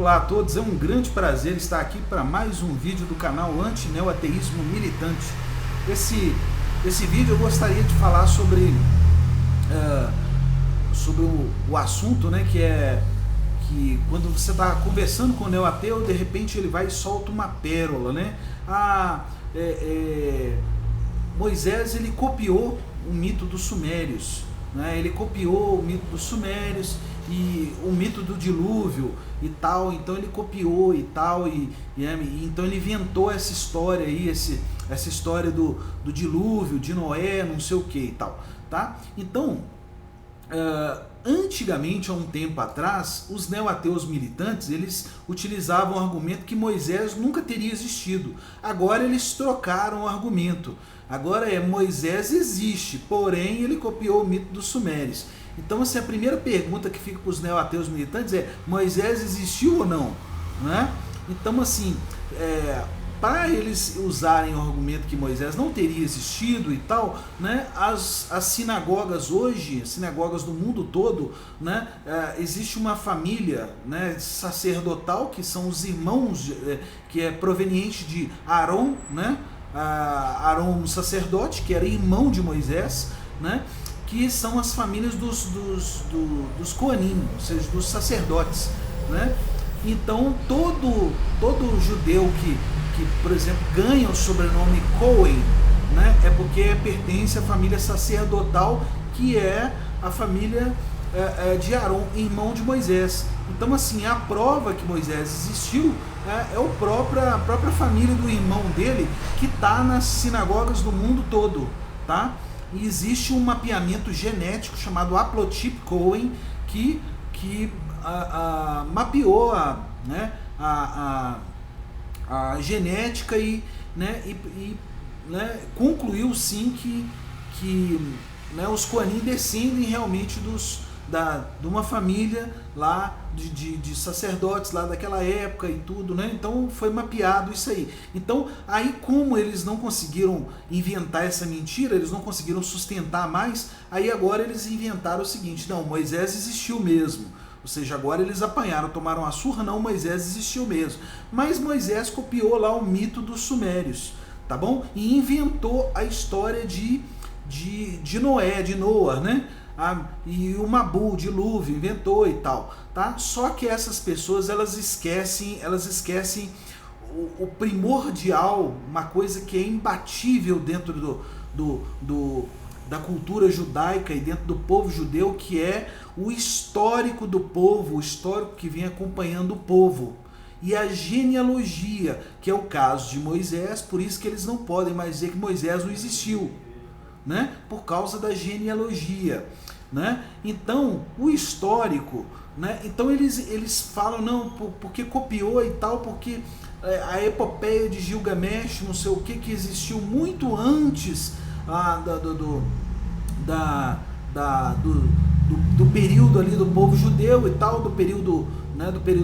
Olá a todos, é um grande prazer estar aqui para mais um vídeo do canal Anti-Neoateísmo Militante. Esse vídeo eu gostaria de falar sobre o assunto, né, que quando você está conversando com o neoateu, de repente ele vai e solta uma pérola, né? Moisés, ele copiou o mito dos sumérios, né? Ele copiou o mito dos sumérios e o mito do dilúvio e tal, então ele copiou e tal, então ele inventou essa história aí, essa história do dilúvio, de Noé, não sei o que e tal, tá? Então, antigamente, há um tempo atrás, os neoateus militantes, eles utilizavam o argumento que Moisés nunca teria existido. Agora eles trocaram o argumento. Agora Moisés existe, porém ele copiou o mito dos sumérios. Então, assim, a primeira pergunta que fica para os neoateus militantes é: Moisés existiu ou não? Né? Então, assim, para eles usarem o argumento que Moisés não teria existido e tal, né, as sinagogas hoje, sinagogas do mundo todo, né, existe uma família, né, sacerdotal, que são os irmãos, que é proveniente de Arão, né, Arão sacerdote, que era irmão de Moisés, né, que são as famílias dos Coanim, ou seja, dos sacerdotes, né? Então todo judeu que, por exemplo, ganha o sobrenome Cohen, né, é porque pertence à família sacerdotal, que é a família de Arão, irmão de Moisés. Então, assim, a prova que Moisés existiu é a própria família do irmão dele, que está nas sinagogas do mundo todo, tá? E existe um mapeamento genético chamado Haplotip Cohen que mapeou a genética e concluiu sim que os Coanim descendem realmente de uma família lá de sacerdotes lá daquela época e tudo, né? Então foi mapeado isso aí. Então, aí, como eles não conseguiram inventar essa mentira, eles não conseguiram sustentar mais, aí agora eles inventaram o seguinte: não, Moisés existiu mesmo. Ou seja, agora eles apanharam, tomaram a surra, não, Moisés existiu mesmo. Mas Moisés copiou lá o mito dos sumérios, tá bom? E inventou a história de Noé, de Noah, né? E o Mabu, o dilúvio, inventou e tal, tá? Só que essas pessoas, elas esquecem o primordial, uma coisa que é imbatível dentro da cultura judaica e dentro do povo judeu, que é o histórico do povo, o histórico que vem acompanhando o povo. E a genealogia, que é o caso de Moisés, por isso que eles não podem mais dizer que Moisés não existiu, né? Por causa da genealogia, né? Então, o histórico, né? Então eles falam, não, porque copiou e tal, porque a epopeia de Gilgamesh, não sei o que existiu muito antes do período ali do povo judeu e tal, do período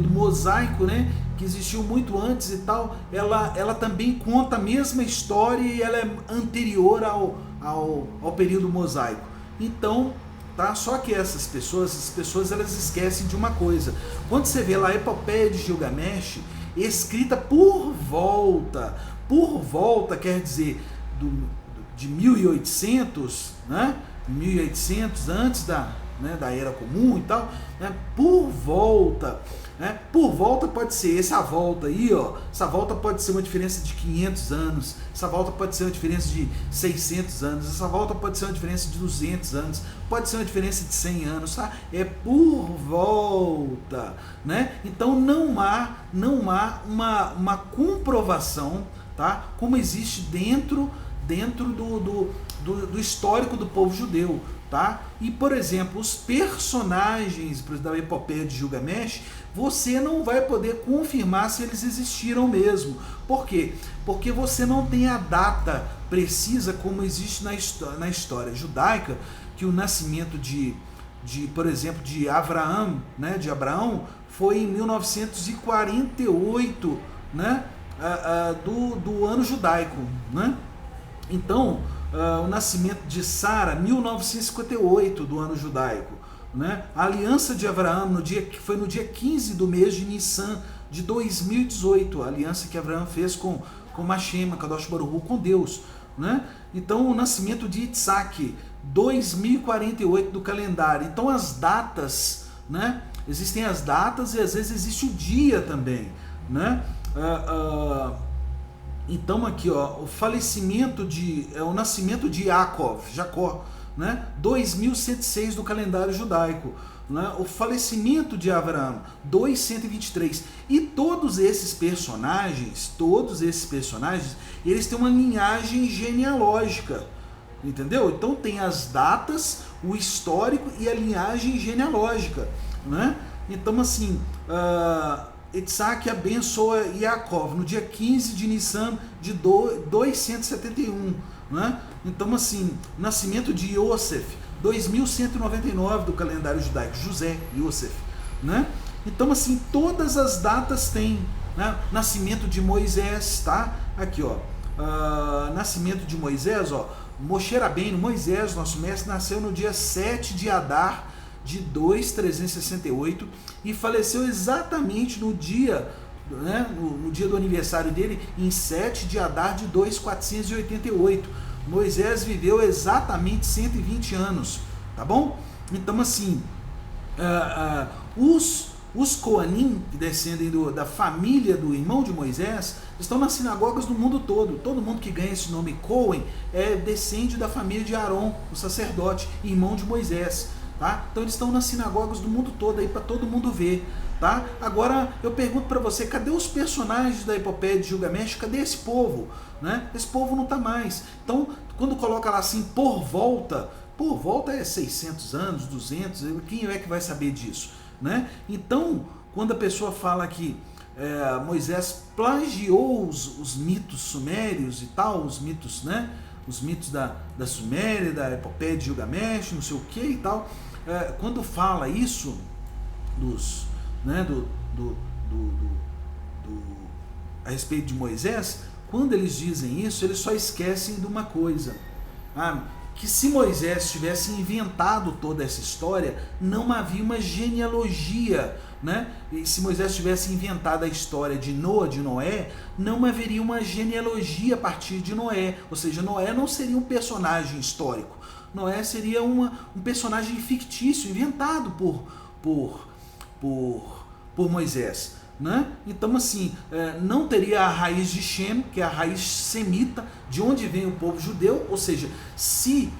mosaico, né, que existiu muito antes e tal. Ela também conta a mesma história e ela é anterior ao período mosaico. Então, tá? Só que essas pessoas elas esquecem de uma coisa. Quando você vê lá a epopeia de Gilgamesh, escrita por volta quer dizer de 1800, né? 1800, antes da Era Comum e tal, né? Por volta pode ser essa volta aí, ó. Essa volta pode ser uma diferença de 500 anos, essa volta pode ser uma diferença de 600 anos, essa volta pode ser uma diferença de 200 anos, pode ser uma diferença de 100 anos, tá? É por volta, né? Então não há uma comprovação, tá? Como existe dentro do histórico do povo judeu, tá? E, por exemplo, os personagens da epopeia de Gilgamesh, você não vai poder confirmar se eles existiram mesmo. Por quê? Porque você não tem a data precisa, como existe na história judaica, que o nascimento por exemplo, de Abraão, né, de Abraão, foi em 1948, né, do ano judaico, né? Então, o nascimento de Sara, 1958 do ano judaico. né? A aliança de Abraão foi no dia 15 do mês de Nissan de 2018, a aliança que Abraão fez com Hashem, Kadosh Baruch Hu, com Deus, né? Então o nascimento de Yitzhak, 2048 do calendário. Então as datas, né? Existem as datas e às vezes existe o dia também, né? Então aqui, ó, o falecimento o nascimento de Jacó, né? 2106 do calendário judaico, né? O falecimento de Abraão, 2123. E todos esses personagens, eles têm uma linhagem genealógica, entendeu? Então tem as datas, o histórico e a linhagem genealógica, né? Então assim, Yitzhak abençoa Yaakov no dia 15 de Nissan de 271, né? Então assim, nascimento de Yosef, 2199 do calendário judaico, José, Yosef, né? Então assim, todas as datas têm, né? Nascimento de Moisés, tá? Aqui, ó, nascimento de Moisés, ó, Moshe Rabbeinu, Moisés, nosso mestre, nasceu no dia 7 de Adar de 2368 e faleceu exatamente no dia, né, no dia do aniversário dele, em 7 de Adar de 2488. Moisés viveu exatamente 120 anos, tá bom? Então assim, os Coanim, que descendem da família do irmão de Moisés, estão nas sinagogas do mundo todo. Todo mundo que ganha esse nome Cohen descende da família de Arão, o sacerdote, irmão de Moisés. Tá? Então eles estão nas sinagogas do mundo todo aí para todo mundo ver, tá? Agora eu pergunto para você, cadê os personagens da epopeia de Gilgamesh? Cadê esse povo, né? Esse povo não está mais. Então quando coloca lá assim por volta é 600 anos, 200, quem é que vai saber disso, né? Então quando a pessoa fala que Moisés plagiou os mitos sumérios e tal, os mitos, né? Os mitos da Suméria, da epopeia de Gilgamesh, não sei o que e tal. Quando fala isso né, a respeito de Moisés, quando eles dizem isso, eles só esquecem de uma coisa, que se Moisés tivesse inventado toda essa história, não havia uma genealogia, né? E se Moisés tivesse inventado a história de Noé, não haveria uma genealogia a partir de Noé, ou seja, Noé não seria um personagem histórico, Noé seria um personagem fictício, inventado por Moisés, né? Então assim, não teria a raiz de Shem, que é a raiz semita, de onde vem o povo judeu, ou seja, se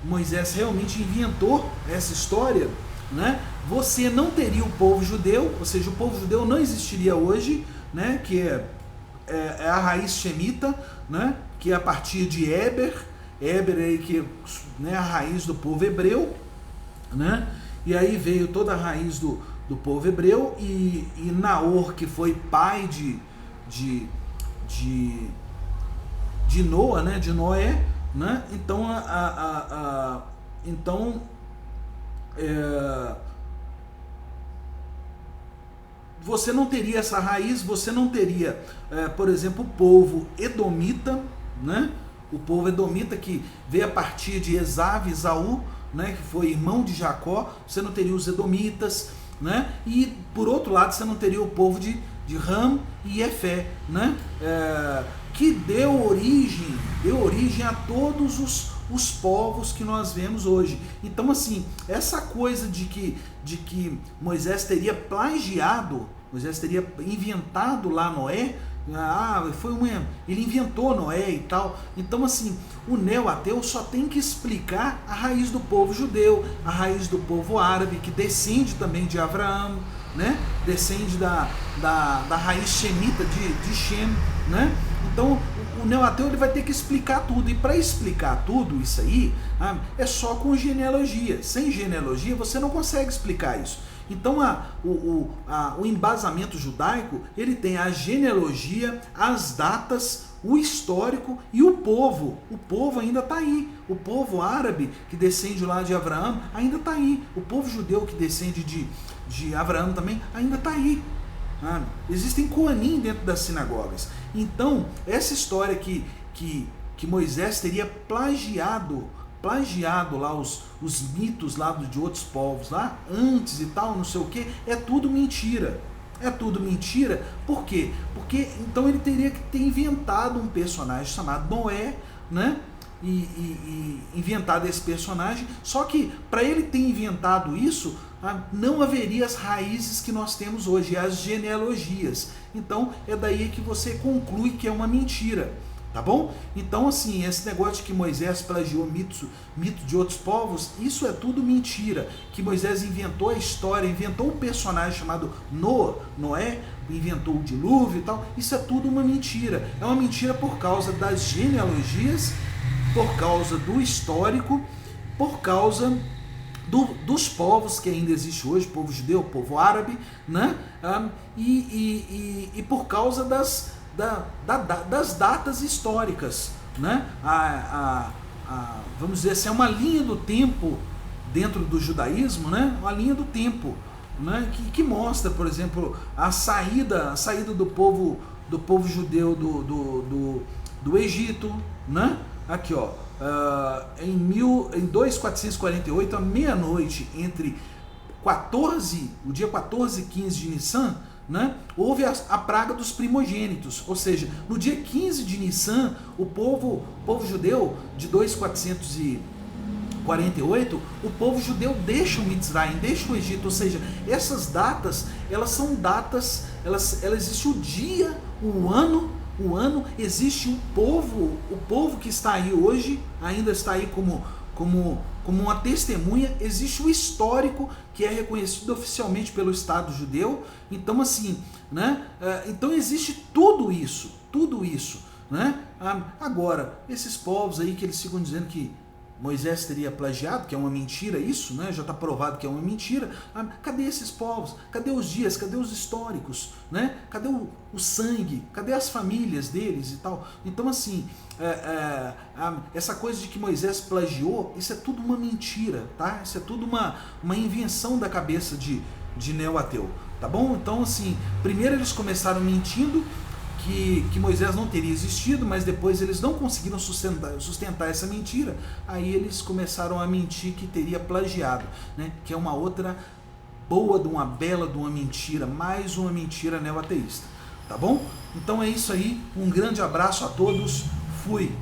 Moisés realmente inventou essa história, né, você não teria o povo judeu, ou seja, o povo judeu não existiria hoje, né, que é a raiz shemita, né, que é a partir de Eber aí que, né, a raiz do povo hebreu, né, e aí veio toda a raiz do povo hebreu, e Naor, que foi pai de Noa, né, de Noé, né, então você não teria essa raiz, você não teria, por exemplo, o povo edomita, né, o povo edomita que veio a partir de Esav e Esaú, né, que foi irmão de Jacó. Você não teria os edomitas, né, e por outro lado você não teria o povo de Ram e Efé, né, que deu origem a todos os povos que nós vemos hoje. Então assim, essa coisa de que Moisés teria plagiado, Moisés teria inventado lá Noé, ele inventou Noé e tal. Então assim, o neo-ateu só tem que explicar a raiz do povo judeu, a raiz do povo árabe, que descende também de Abraão, né? Descende da raiz shemita de Shem, né? Então o neo-ateu ele vai ter que explicar tudo, e para explicar tudo isso aí, é só com genealogia. Sem genealogia você não consegue explicar isso. Então o embasamento judaico, ele tem a genealogia, as datas, o histórico e o povo. O povo ainda está aí. O povo árabe que descende lá de Abraão ainda está aí. O povo judeu que descende de Abraão também ainda está aí. Existem Coanim dentro das sinagogas. Então, essa história que Moisés teria plagiado plagiado lá os mitos lá de outros povos lá, antes e tal, não sei o que, é tudo mentira. É tudo mentira. Por quê? Porque então ele teria que ter inventado um personagem chamado Noé, né? E inventado esse personagem. Só que para ele ter inventado isso, não haveria as raízes que nós temos hoje, as genealogias. Então é daí que você conclui que é uma mentira. Tá bom? Então, assim, esse negócio de que Moisés plagiou mito de outros povos, isso é tudo mentira. Que Moisés inventou a história, inventou um personagem chamado Noé, inventou o dilúvio e tal, isso é tudo uma mentira. É uma mentira por causa das genealogias, por causa do histórico, por causa dos povos que ainda existe hoje, povo judeu, povo árabe, né? E por causa das datas históricas, né? Vamos dizer assim, é uma linha do tempo dentro do judaísmo, né? Uma linha do tempo, né? Que mostra, por exemplo, a saída do povo judeu do Egito, né? Aqui, ó, em 2448, à meia-noite, entre o dia 14 e 15 de Nissan, né, houve a praga dos primogênitos, ou seja, no dia 15 de Nissan, o povo judeu de 2448, o povo judeu deixa o Mitzrayim, deixa o Egito, ou seja, essas datas, elas são datas, elas existe o dia, o ano, existe o povo que está aí hoje, ainda está aí como uma testemunha, existe o histórico que é reconhecido oficialmente pelo Estado judeu. Então, assim, né? Então existe tudo isso, né? Agora, esses povos aí que eles ficam dizendo que Moisés teria plagiado, que é uma mentira isso, né? Já está provado que é uma mentira. Cadê esses povos? Cadê os dias? Cadê os históricos? Né? Cadê o sangue? Cadê as famílias deles e tal? Então, assim, essa coisa de que Moisés plagiou, isso é tudo uma mentira, tá? Isso é tudo uma invenção da cabeça de neo-ateu, tá bom? Então, assim, primeiro eles começaram mentindo que Moisés não teria existido, mas depois eles não conseguiram sustentar essa mentira, aí eles começaram a mentir que teria plagiado, né? Que é uma outra bela de uma mentira, mais uma mentira neo-ateísta, tá bom? Então é isso aí, um grande abraço a todos, fui!